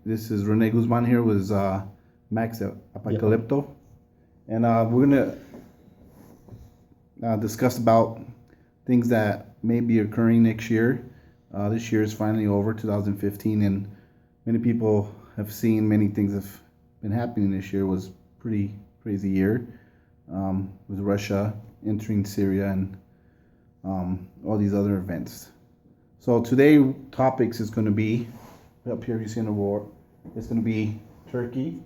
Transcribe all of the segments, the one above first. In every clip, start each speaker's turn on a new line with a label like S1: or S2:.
S1: This is Rene Guzman here with Max Apocalypto, and we're gonna discuss about things that may be occurring next year. This year is finally over, 2015, and many people have seen many things have been happening this year. It was pretty crazy year with Russia entering Syria and all these other events. So today topics is going to be up here. You see in the war. It's going to be Turkey,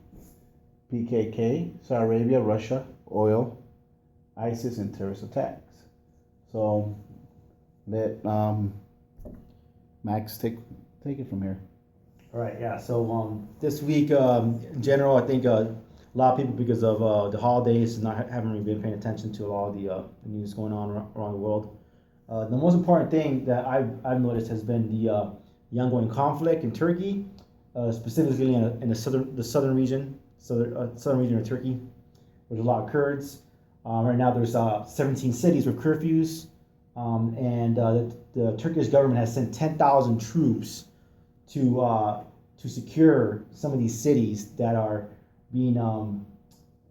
S1: PKK, Saudi Arabia, Russia, oil, ISIS, and terrorist attacks. So let Max take it from here.
S2: All right, yeah. So this week, in general, I think a lot of people, because of the holidays, haven't really been paying attention to a lot of the news going on around the world. The most important thing that I've noticed has been the ongoing conflict in Turkey, specifically in the southern region of Turkey. There's a lot of Kurds. Right now, there's 17 cities with curfews, and the Turkish government has sent 10,000 troops to secure some of these cities that are being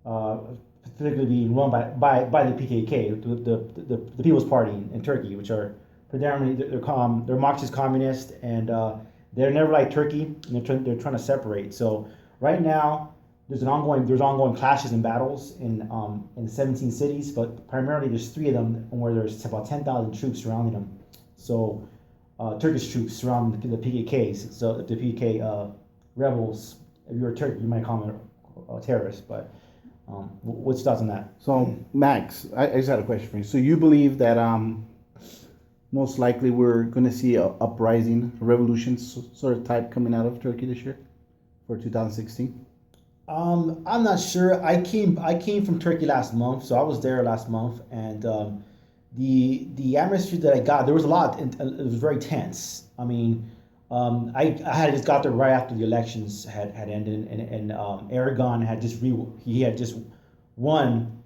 S2: particularly being run by the PKK, the People's Party in Turkey, which are predominantly they're Marxist communist, and they're never like Turkey, and they're trying to separate. So right now there's ongoing clashes and battles in 17 cities, but primarily there's 3 of them where there's about 10,000 troops surrounding them. So Turkish troops surrounding the PKKs. So the PKK rebels, if you're a Turk, you might call them terrorists, but what's your thoughts on that?
S1: So Max, I just had a question for you. So you believe that most likely we're going to see a uprising, a revolution sort of type coming out of Turkey this year for 2016?
S2: I'm not sure. I came from Turkey last month, so I was there last month, and the atmosphere that I got, there was a lot. It was very tense. I mean, I had just got there right after the elections had ended, and Erdogan had just won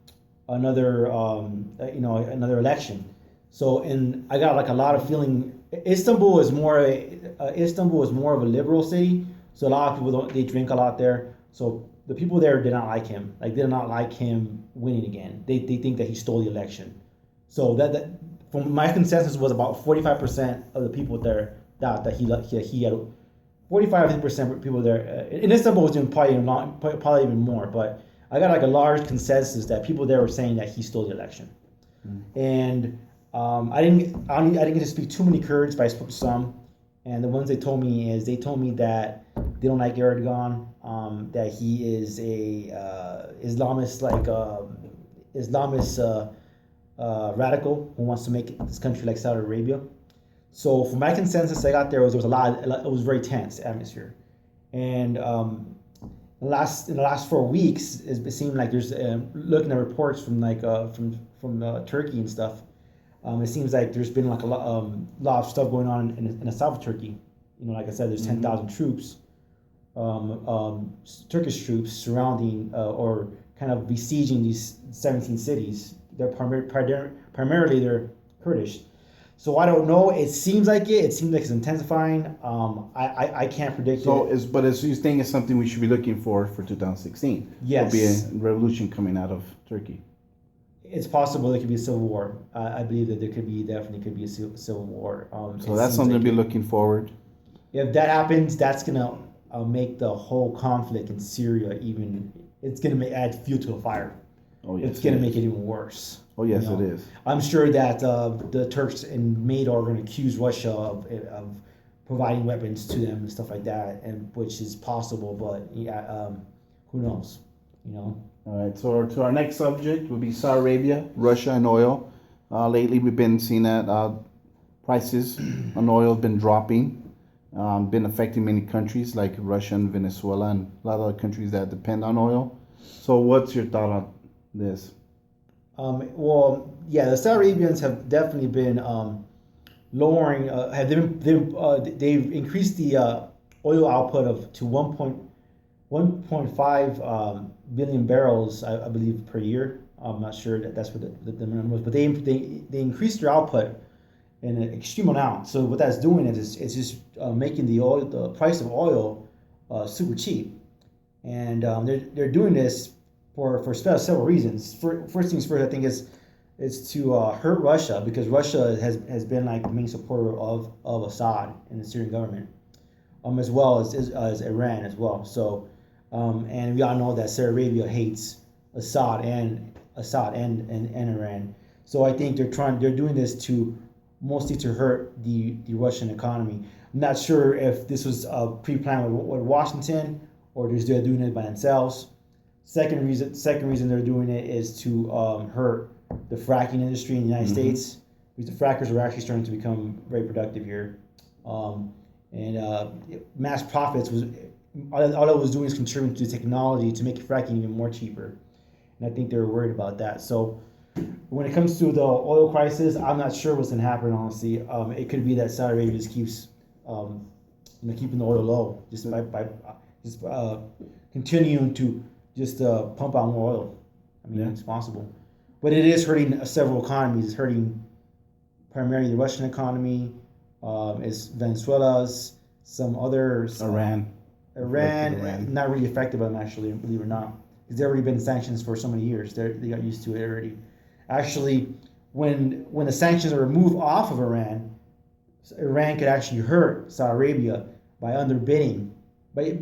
S2: another another election. So, and I got like a lot of feeling. Istanbul is more of a liberal city, so a lot of people they drink a lot there. So the people there did not like him. Like, did not like him winning again. They think that he stole the election. So that from my consensus was about 45% of the people there that he had 45% of people there. In Istanbul was doing probably even more, but I got like a large consensus that people there were saying that he stole the election. And I didn't get to speak to many Kurds, but I spoke to some, and the ones they told me that they don't like Erdogan, that he is a Islamist radical who wants to make this country like Saudi Arabia. So from my consensus I got there was it was very tense atmosphere, and in the last 4 weeks it seemed like there's looking at reports from from Turkey and stuff. It seems like there's been like a lot of stuff going on in the south of Turkey. Like I said, there's 10,000 troops, Turkish troops surrounding or kind of besieging these 17 cities. They're primarily they're Kurdish. So I don't know. It seems like it's intensifying. I can't predict.
S1: So you think it's something we should be looking for 2016?
S2: Yes,
S1: there'll be a revolution coming out of Turkey.
S2: It's possible there could be a civil war. I believe that there definitely could be a civil war.
S1: So that's something to be looking forward.
S2: If that happens, that's gonna make the whole conflict in Syria even. It's gonna add fuel to a fire.
S1: Oh yes,
S2: it's gonna make it even worse.
S1: Oh yes, it is.
S2: I'm sure that the Turks and NATO are going to accuse Russia of providing weapons to them and stuff like that, and which is possible, but who knows?
S1: All right. So to our next subject would be Saudi Arabia, Russia, and oil. Lately, we've been seeing that prices on oil have been dropping, been affecting many countries like Russia and Venezuela and a lot of other countries that depend on oil. So, what's your thought on this?
S2: Well, yeah, the Saudi Arabians have definitely been lowering. They've increased the oil output to 1.5 billion barrels, I believe, per year. I'm not sure that's what the number was, but they increased their output in an extreme amount. So what that's doing is it's just making the price of oil super cheap, and they're doing this for several reasons. First things first, I think is to hurt Russia, because Russia has been like the main supporter of Assad and the Syrian government, as well as Iran as well. So, and we all know that Saudi Arabia hates Assad and Iran. So I think they're doing this to mostly to hurt the Russian economy. I'm not sure if this was pre-planned with Washington, or they're doing it by themselves. Second reason they're doing it is to hurt the fracking industry in the United States, because the frackers are actually starting to become very productive here, and mass profits was all it was doing is contributing to technology to make fracking even more cheaper, and I think they were worried about that. So when it comes to the oil crisis, I'm not sure what's going to happen. Honestly, it could be that Saudi Arabia just keeps, keeping the oil low, just by continuing to just pump out more oil. I mean, it's possible, but it is hurting several economies. It's hurting primarily the Russian economy, it's Venezuela's, some others. Iran, not really affected by them actually, believe it or not, because they've already been sanctions for so many years. They got used to it already. Actually, when the sanctions are removed off of Iran, Iran could actually hurt Saudi Arabia by underbidding. But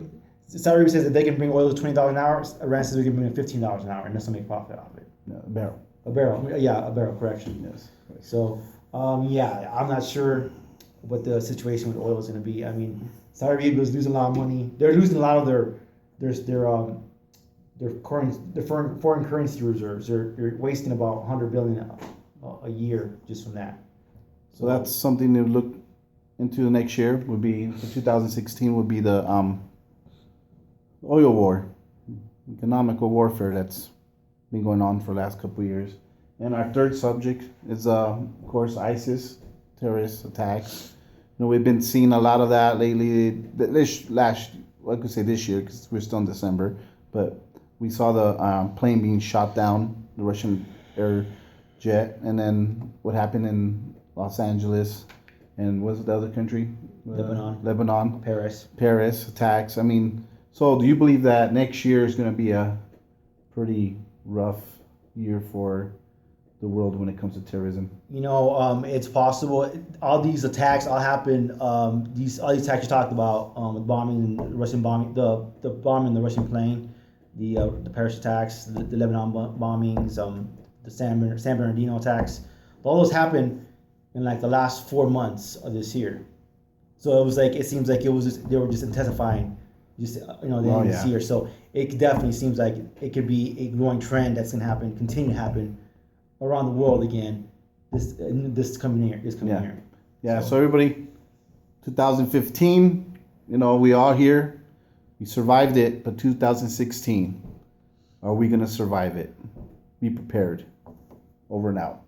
S2: Saudi Arabia says that they can bring oil to $20 an hour. Iran says we can bring it $15 an hour, and that's to make profit off of it.
S1: Yeah, a barrel.
S2: A barrel, yeah, a barrel. Correction.
S1: Yes. Right.
S2: So, yeah, I'm not sure what the situation with oil is going to be. I mean, Saudi Arabia is losing a lot of money. They're losing a lot of their foreign currency reserves. They're wasting about 100 billion a year just from that.
S1: So that's something to look into the next year. Would be 2016 would be the oil war, economical warfare that's been going on for the last couple of years. And our third subject is of course ISIS, terrorist attacks. We've been seeing a lot of that lately. I could say this year because we're still in December, but we saw the plane being shot down, the Russian air jet, and then what happened in Los Angeles, and what's the other country? Lebanon. Paris attacks. I mean, so do you believe that next year is going to be a pretty rough year for the world when it comes to terrorism?
S2: It's possible. All these attacks all happen. All these attacks you talked about, with bombing, Russian bombing, the bombing the Russian plane, the Paris attacks, the Lebanon bombings, the San Bernardino attacks. All those happened in like the last 4 months of this year. So it seems like they were just intensifying, the end of this year. So it definitely seems like it could be a growing trend that's going to happen, continue to happen around the world again this coming year.
S1: Yeah. So everybody, 2015, we all here, we survived it, but 2016, are we gonna survive it? Be prepared. Over and out.